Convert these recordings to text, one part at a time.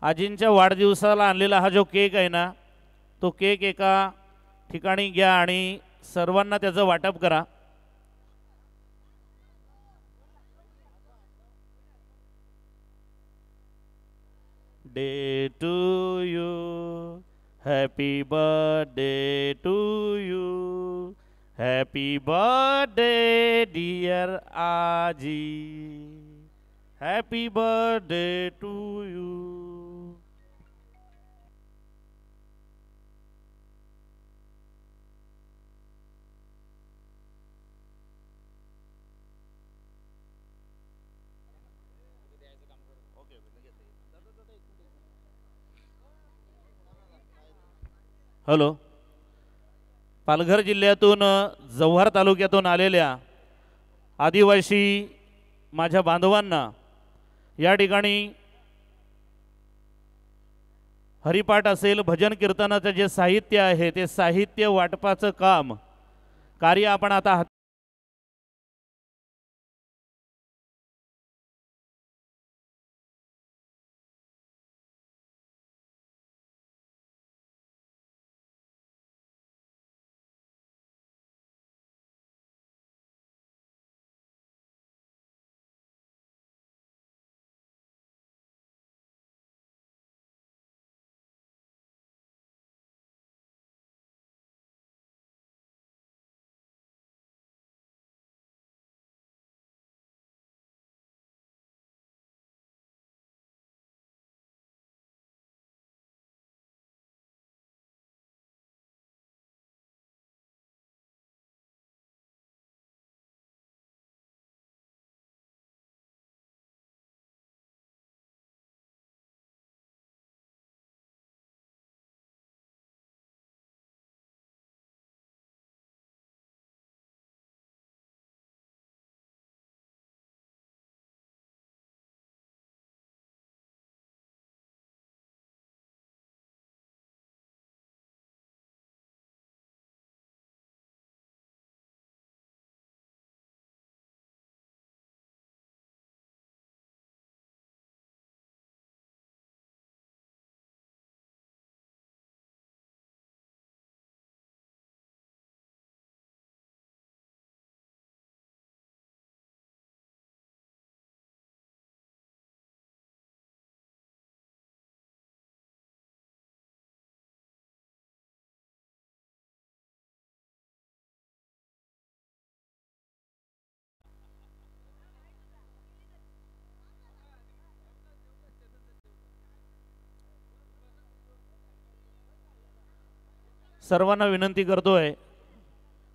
आजींच्या वाढदिवसाला आणलेला हा जो केक आहे ना, तो केक एका ठिकाणी घ्या आणि सर्वांना त्याचं वाटप करा. Day to you, happy birthday to you, happy birthday dear आजी, happy birthday to you. Hello. Palghar जिल्ह्यातून जव्हार तालुक्यातून आलेल्या आदिवासी माझ्या बांधवांना या ठिकाणी हरिपाठ असेल, भजन कीर्तनाचं जे साहित्य आहे ते साहित्य वाटपाचं काम कार्य आपण आता सर्वांना विनंती करतोय,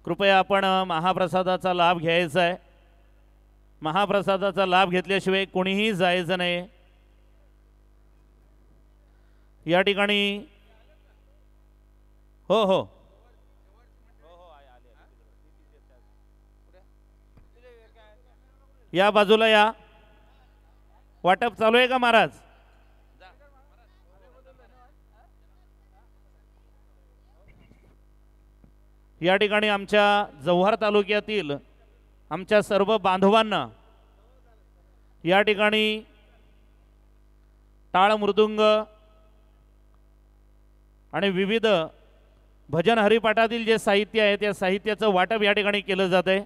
कृपया आपण महाप्रसादाचा लाभ घ्यायचा आहे. महाप्रसादाचा लाभ घेतल्याशिवाय कोणीही जायचं नाही. या ठिकाणी हो हो या बाजूला या. वाटप चालू आहे का महाराज? या ठिकाणी आमच्या जव्हार तालुक्यातील आमच्या सर्व बांधवांना या ठिकाणी टाळ मृदुंग आणि विविध भजन हरिपाठातील जे साहित्य आहे त्या साहित्याचं वाटप या ठिकाणी केलं जात आहे.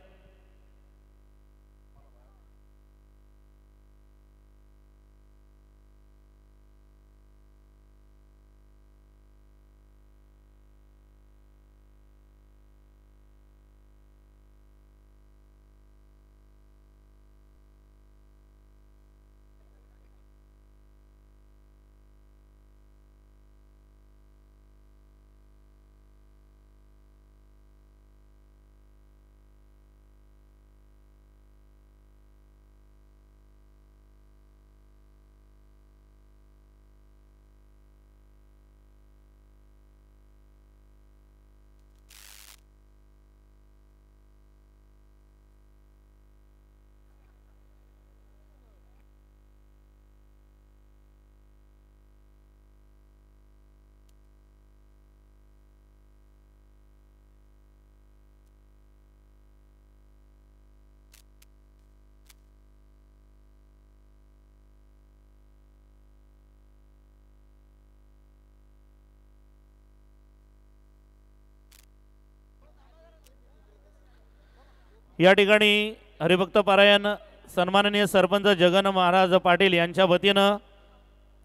या ठिकाणी हरिभक्त पारायण सन्माननीय सरपंच जगन महाराज पाटील यांच्या वतीनं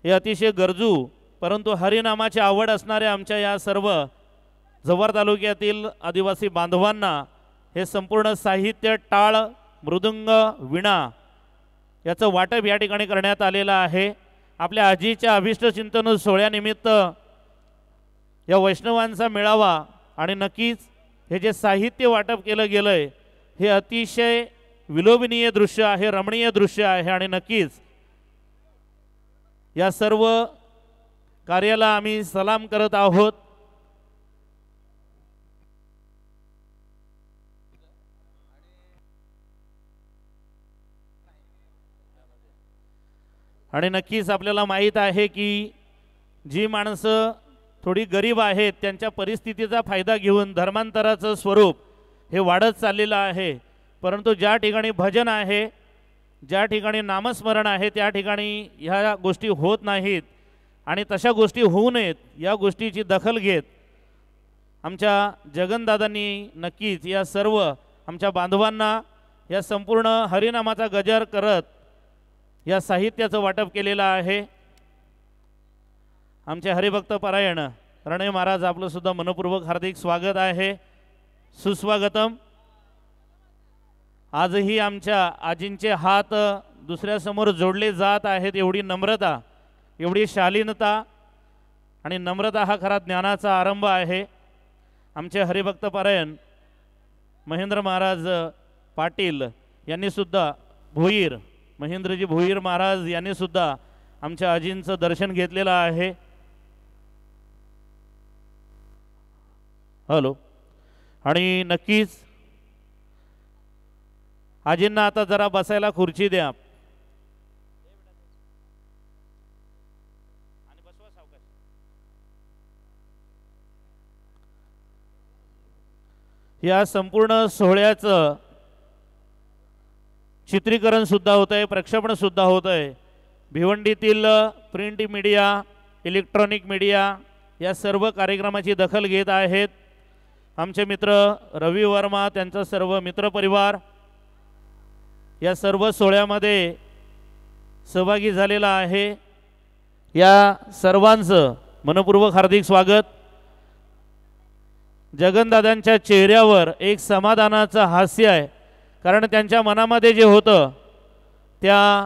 हे अतिशय गरजू परंतु हरिनामाची आवड असणाऱ्या आमच्या या सर्व जव्हार तालुक्यातील आदिवासी बांधवांना हे संपूर्ण साहित्य टाळ मृदुंग वीणा याचं वाटप या ठिकाणी करण्यात आलेलं आहे। आपल्या आजीच्या अभिष्ट चिंतन सोहळ्यानिमित्त या वैष्णवांचा मेळावा आणि नक्कीच हे जे साहित्य वाटप केलं गेलंय हे अतिशय विलोभनीय दृश्य आहे, रमणीय दृश्य आहे आणि नक्कीच या सर्व कार्याला आम्ही सलाम करत आहोत। आणि नक्कीच आपल्याला माहीत आहे की जी माणसं थोडी गरीब आहेत त्यांच्या परिस्थितीचा फायदा घेऊन धर्मांतराचं स्वरूप हे वाढत चाललेलं आहे, परंतु ज्या ठिकाणी भजन आहे ज्या ठिकाणी नामस्मरण आहे त्या ठिकाणी ह्या गोष्टी होत नाहीत आणि तशा गोष्टी होऊ नयेत या गोष्टीची दखल घेत आमच्या जगनदादांनी नक्कीच या सर्व आमच्या बांधवांना या संपूर्ण हरिनामाचा गजर करत या साहित्याचं वाटप केलेलं आहे। आमचे हरिभक्त पारायण रणे महाराज आपलं सुद्धा मनपूर्वक हार्दिक स्वागत आहे, सुस्वागतम। आजही आमच्या आजींचे हात दुसऱ्यासमोर जोडले जात आहेत, एवढी नम्रता एवढी शालीनता आणि नम्रता हा खरा ज्ञानाचा आरंभ आहे। आमचे हरिभक्त पारायण महेंद्र महाराज पाटील यांनी सुद्धा भोईर महेंद्रजी भोईर महाराज यांनी सुद्धा आमच्या आजींचं दर्शन घेतलेलं आहे। हॅलो आणि नक्कीच आजींना आता जरा बसायला खुर्ची द्या। या संपूर्ण सोहळ्याचं चित्रीकरण सुद्धा होत आहे, प्रक्षेपण सुद्धा होत आहे। भिवंडीतील प्रिंट मीडिया इलेक्ट्रॉनिक मीडिया या सर्व कार्यक्रमाची दखल घेत आहेत। आमचे मित्र रवी वर्मा त्यांचा सर्व मित्रपरिवार या सर्व सोहळ्यामध्ये सहभागी झालेला आहे। या सर्वांचं मनपूर्वक हार्दिक स्वागत। जगनदादांच्या चेहऱ्यावर एक समाधानाचं हास्य आहे, कारण त्यांच्या मनामध्ये जे होतं त्या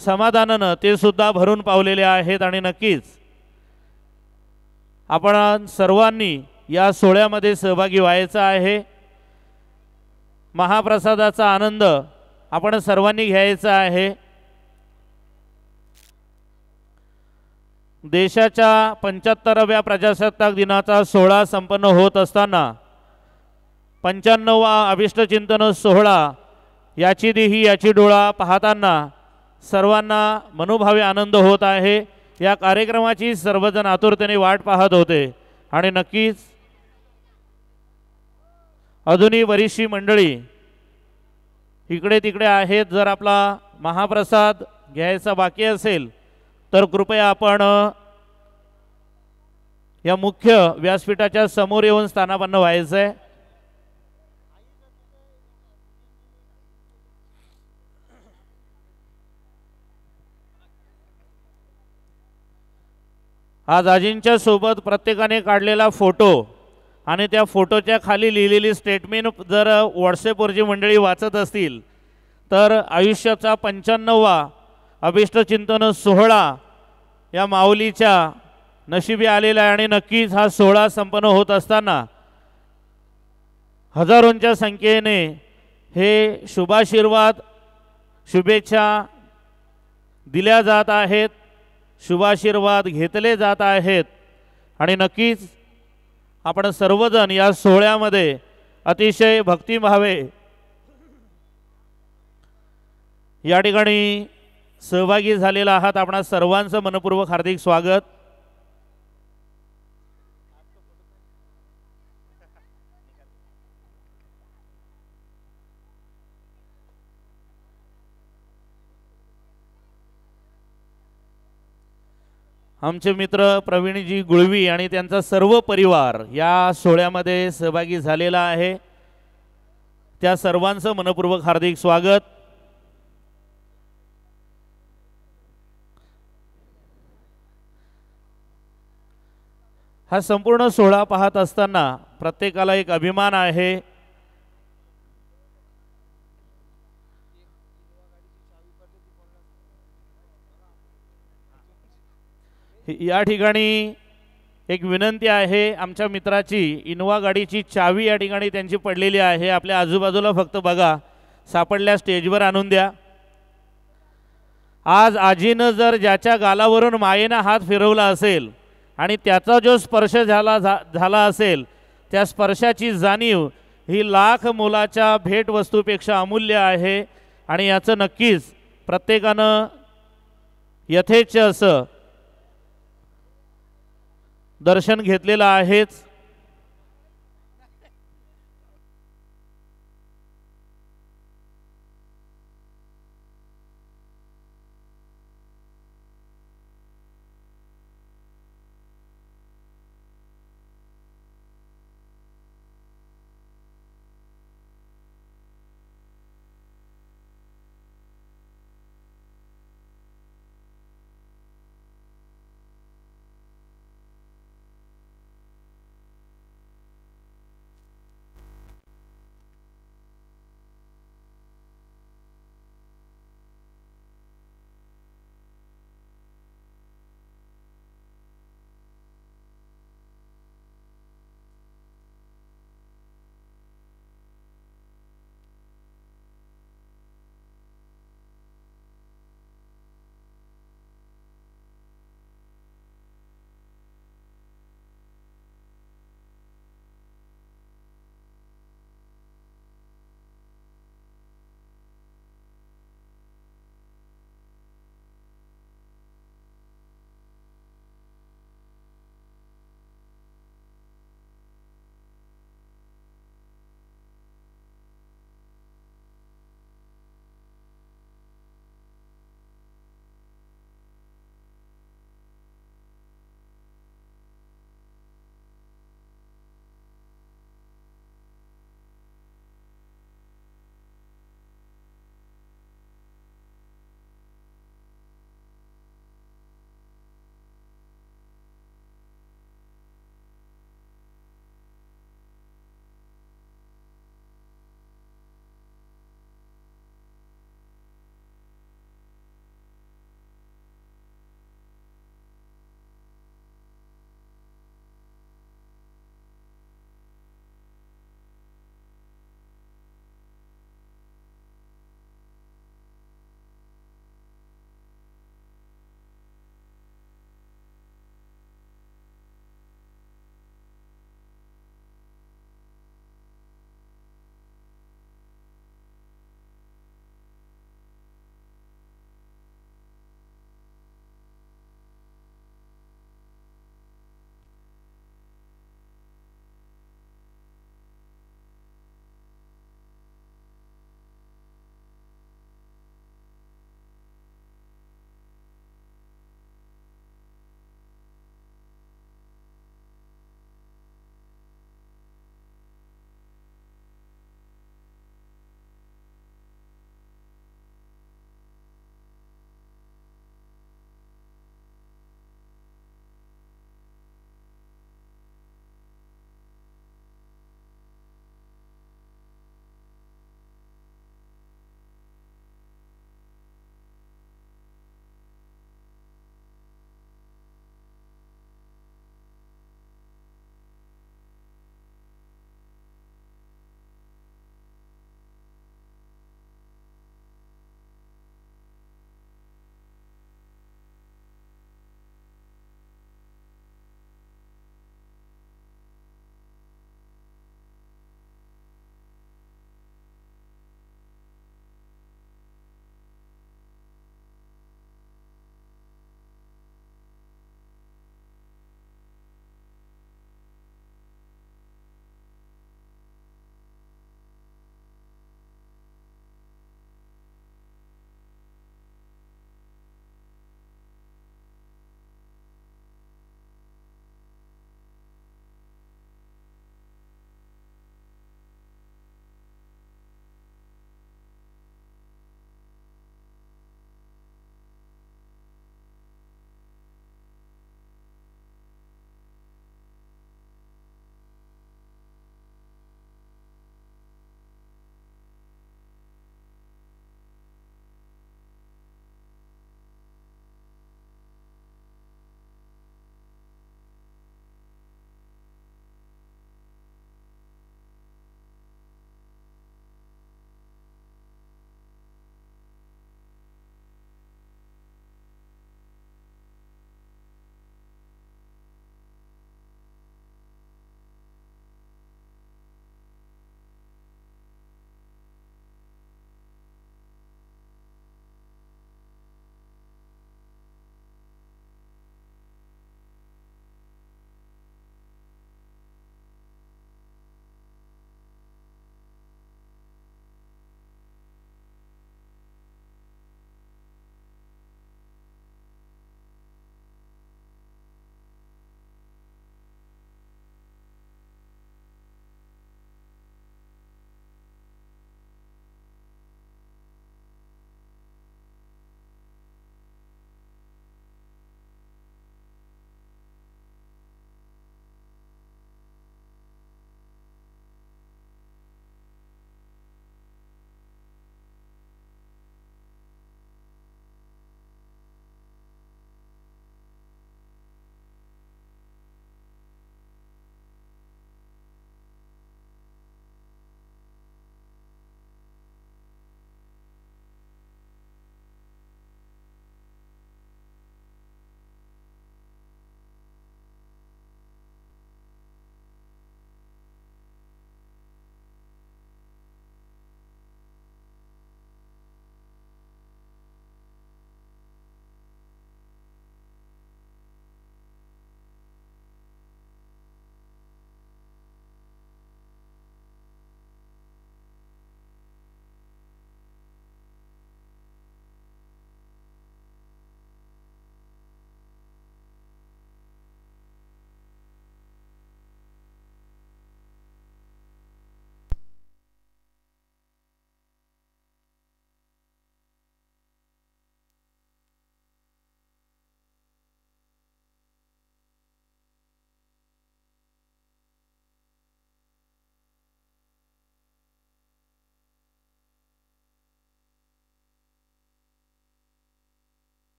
समाधानानं ते सुद्धा भरून पावलेले आहेत आणि नक्कीच आपण सर्वांनी या सोहळ्यामध्ये सहभागी व्हायचं आहे। महाप्रसादाचा आनंद आपण सर्वांनी घ्यायचा आहे। देशाच्या 75व्या प्रजासत्ताक दिनाचा सोहळा संपन्न होत असताना 95वा अभिष्टचिंतन सोहळा याची देही याची डोळा पाहताना सर्वांना मनोभावे आनंद होत आहे। या कार्यक्रमाची सर्वजण आतुरतेने वाट पाहत होते आणि नक्कीच अजूनही बरीचशी मंडळी इकडे तिकडे आहेत। जर आपला महाप्रसाद घ्यायचा बाकी असेल तर कृपया आपण या मुख्य व्यासपीठाच्या समोर येऊन स्थानापन्न व्हायचं आहे। आज आजींच्या सोबत प्रत्येकाने काढलेला फोटो आणि त्या फोटोच्या खाली लिहिलेली स्टेटमेंट जर व्हॉट्सॲपवरची मंडळी वाचत असतील तर आयुष्याचा 95वा अभिष्टचिंतन सोहळा या माऊलीच्या नशिबी आलेला आहे आणि नक्कीच हा सोहळा संपन्न होत असताना हजारोंच्या संख्येने हे शुभाशीर्वाद शुभेच्छा दिल्या जात आहेत, शुभाशीर्वाद घेतले जात आहेत आणि नक्कीच आपण सर्वजण या सोहळ्यामध्ये अतिशय भक्तिभावे या ठिकाणी सहभागी झालेला आहात। आपणा सर्वांचं मनपूर्वक हार्दिक स्वागत। आमचे मित्र प्रवीणजी गुळवी आणि त्यांचा सर्व परिवार या सोहळ्यामध्ये सहभागी झालेला आहे। त्या सर्वांचं मनपूर्वक हार्दिक स्वागत। हा संपूर्ण सोहळा पाहत असताना प्रत्येकाला एक अभिमान आहे। या ठिकाणी एक विनंती आहे, आमच्या मित्राची इनोवा गाडीची चावी या ठिकाणी त्यांची पडलेली आहे। आपल्या आजूबाजूला फक्त बघा, सापडल्या स्टेजवर आणून द्या। आज आजीनं जर ज्याच्या गालावरून मायेनं हात फिरवला असेल आणि त्याचा जो स्पर्श झाला असेल, त्या स्पर्शाची जाणीव ही लाख मोलाच्या भेटवस्तूपेक्षा अमूल्य आहे। आणि याचं नक्कीच प्रत्येकानं यथेच्छ असं दर्शन घेतलेलं आहेच।